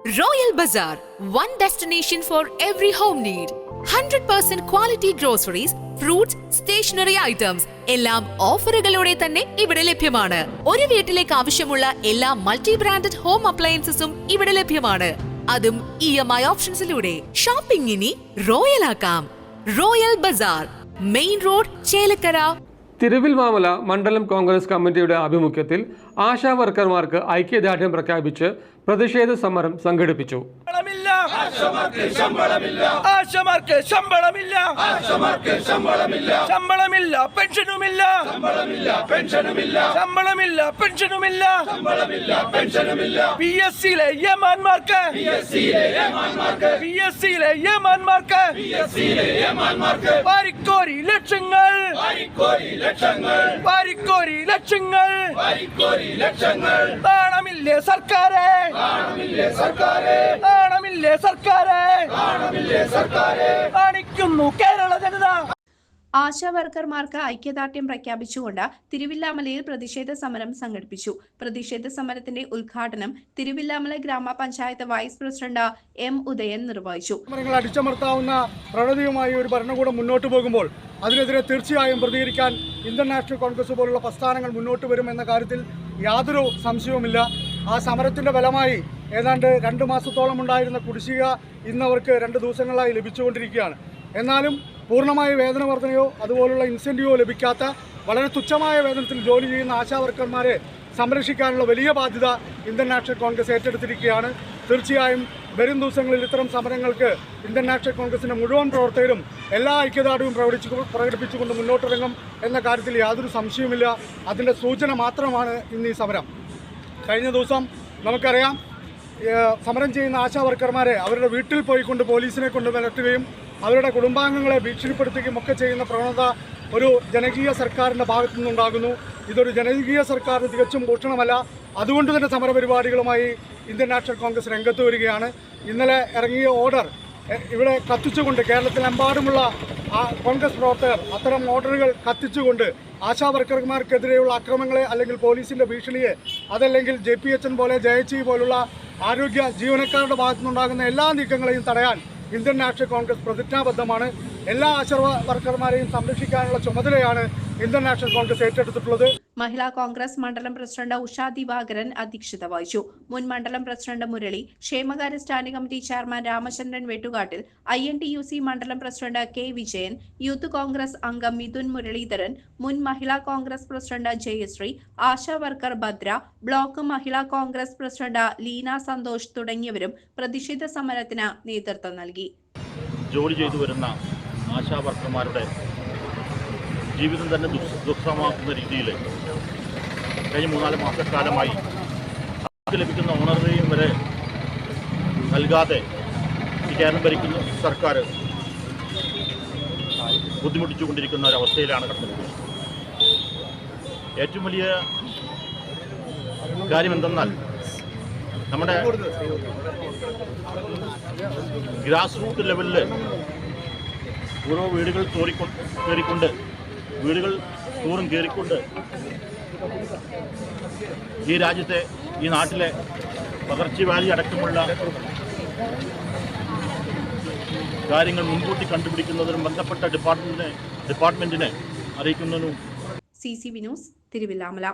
Royal Bazaar, one destination for every home need. 100% quality groceries, fruits, stationery items എല്ലാം ഓഫറുകളോടെ തന്നെ ഇവിടെ ലഭ്യമാണ്. ഒരു വീട്ടിലേക്ക് ആവശ്യമുള്ള എല്ലാ മൾട്ടി ബ്രാൻഡഡ് ഹോം അപ്ലയൻസസും ഇവിടെ ലഭ്യമാണ്. അതും EMI ഓപ്ഷൻസിലൂടെ. ഷോപ്പിംഗ് ഇനി റോയൽ ആക്കാം. Royal Bazaar, main road, Chelakkara. Thiruvilwamala മണ്ഡലം കോൺഗ്രസ് കമ്മിറ്റിയുടെ ആഭിമുഖ്യത്തിൽ ആശാ വർക്കർമാർക്ക് ഐക്യദാർഢ്യം പ്രഖ്യാപിച്ച് പ്രതിഷേധ സമരം സംഘടിപ്പിച്ചു. ആശാ വർക്കർമാർക്ക് ഐക്യദാർഢ്യം പ്രഖ്യാപിച്ചുകൊണ്ട് തിരുവില്ലാമലയിൽ പ്രതിഷേധ സമരം സംഘടിപ്പിച്ചു. പ്രതിഷേധ സമരത്തിന്റെ ഉദ്ഘാടനം തിരുവില്ലാമല ഗ്രാമപഞ്ചായത്ത് വൈസ് പ്രസിഡന്റ് M. ഉദയൻ നിർവഹിച്ചു. അടിച്ചമർത്താവുന്ന പ്രവണതയുമായി ഒരു ഭരണകൂടം മുന്നോട്ട് പോകുമ്പോൾ അതിനെതിരെ തീർച്ചയായും പ്രതികരിക്കാൻ ഇന്ത്യൻ നാഷണൽ കോൺഗ്രസ് പോലുള്ള പ്രസ്ഥാനങ്ങൾ മുന്നോട്ട് വരുമെന്ന കാര്യത്തിൽ യാതൊരു സംശയവുമില്ല. ആ സമരത്തിന്റെ ഫലമായി ഏതാണ്ട് 2 മാസത്തോളം ഉണ്ടായിരുന്ന കുടിശ്ശിക ഇന്നവർക്ക് 2 ദിവസങ്ങളായി ലഭിച്ചുകൊണ്ടിരിക്കുകയാണ്. എന്നാലും പൂർണ്ണമായ വേതന വർധനയോ അതുപോലുള്ള ഇൻസെൻറ്റീവോ ലഭിക്കാത്ത വളരെ തുച്ഛമായ വേതനത്തിൽ ജോലി ചെയ്യുന്ന ആശാ വർക്കർമാരെ സംരക്ഷിക്കാനുള്ള വലിയ ബാധ്യത ഇന്ത്യൻ നാഷണൽ കോൺഗ്രസ് ഏറ്റെടുത്തിരിക്കുകയാണ്. തീർച്ചയായും വരും ദിവസങ്ങളിൽ ഇത്തരം സമരങ്ങൾക്ക് ഇന്ത്യൻ നാഷണൽ കോൺഗ്രസിൻ്റെ മുഴുവൻ പ്രവർത്തകരും എല്ലാ ഐക്യദാർഢ്യവും പ്രകടിപ്പിച്ചുകൊണ്ട് മുന്നോട്ടിറങ്ങും എന്ന കാര്യത്തിൽ യാതൊരു സംശയവുമില്ല. അതിൻ്റെ സൂചന മാത്രമാണ് ഇന്ന് ഈ സമരം. കഴിഞ്ഞ ദിവസം നമുക്കറിയാം, സമരം ചെയ്യുന്ന ആശാ വർക്കർമാരെ അവരുടെ വീട്ടിൽ പോയിക്കൊണ്ട് പോലീസിനെ കൊണ്ട് വിലട്ടുകയും അവരുടെ കുടുംബാംഗങ്ങളെ ഭീഷണിപ്പെടുത്തുകയും ഒക്കെ ചെയ്യുന്ന പ്രവണത ഒരു ജനകീയ സർക്കാരിൻ്റെ ഭാഗത്തു നിന്നുണ്ടാകുന്നു. ഇതൊരു ജനകീയ സർക്കാരിന് തികച്ചും ഭൂഷണമല്ല. അതുകൊണ്ട് തന്നെ സമരപരിപാടികളുമായി ഇന്ത്യൻ നാഷണൽ കോൺഗ്രസ് രംഗത്ത് വരികയാണ്. ഇന്നലെ ഇറങ്ങിയ ഓർഡർ ഇവിടെ കത്തിച്ചുകൊണ്ട് കേരളത്തിലെമ്പാടുമുള്ള കോൺഗ്രസ് പ്രവർത്തകർ അത്തരം ഓർഡറുകൾ കത്തിച്ചുകൊണ്ട് ആശാ വർക്കർമാർക്കെതിരെയുള്ള അക്രമങ്ങളെ അല്ലെങ്കിൽ പോലീസിൻ്റെ ഭീഷണിയെ അതല്ലെങ്കിൽ JPHN പോലെ JHE പോലുള്ള ആരോഗ്യ ജീവനക്കാരുടെ ഭാഗത്തുനിന്നുണ്ടാകുന്ന എല്ലാ നീക്കങ്ങളെയും തടയാൻ ഇന്ത്യൻ നാഷണൽ കോൺഗ്രസ് പ്രതിജ്ഞാബദ്ധമാണ്. എല്ലാ ആശാ വർക്കർമാരെയും സംരക്ഷിക്കാനുള്ള ചുമതലയാണ് ഇന്ത്യൻ നാഷണൽ കോൺഗ്രസ് ഏറ്റെടുത്തിട്ടുള്ളത്. മഹിളാ കോൺഗ്രസ് മണ്ഡലം പ്രസിഡന്റ് ഉഷാ ദിവാകരൻ അധ്യക്ഷത വഹിച്ചു. മുൻ മണ്ഡലം പ്രസിഡന്റ് മുരളി, ക്ഷേമകാര്യ standing committee chairman Ramachandran Vettukattil, INTUC മണ്ഡലം president K. Vijayan, youth Congress അംഗം മിഥുൻ മുരളീധരൻ, മുൻ Mahila Congress president Jayashree, ASHA worker Bhadra, block Mahila Congress president Leena Santhosh തുടങ്ങിയവരും പ്രതിഷേധ സമരത്തിന് നേതൃത്വം നൽകി. ജോലി ചെയ്തു വരുന്ന ആശാ വർക്കർമാരുടെ ജീവിതം തന്നെ ദുസ്സഹമാക്കുന്ന രീതിയിൽ കഴിഞ്ഞ 3-4 മാസക്കാലമായി ലഭിക്കുന്ന ഓണറേറിയം വരെ നൽകാതെ ഈ കേരളം ഭരിക്കുന്ന സർക്കാർ ബുദ്ധിമുട്ടിച്ചുകൊണ്ടിരിക്കുന്ന ഒരവസ്ഥയിലാണ് കടന്നുപോകുന്നത്. ഏറ്റവും വലിയ കാര്യം എന്തെന്നാൽ നമ്മുടെ ഗ്രാസ് റൂട്ട് ലെവലിൽ ഓരോ വീടുകൾ കയറിക്കൊണ്ട് വീടുകൾ തോറും കയറിക്കൊണ്ട് ഈ രാജ്യത്തെ ഈ നാട്ടിലെ പകർച്ചവ്യാധി അടക്കമുള്ള കാര്യങ്ങൾ മുൻകൂട്ടി കണ്ടുപിടിക്കുന്നതിനും ബന്ധപ്പെട്ട ഡിപ്പാർട്ട്മെന്റിനെ അറിയിക്കുന്നതിനും. CCV news, Thiruvilwamala.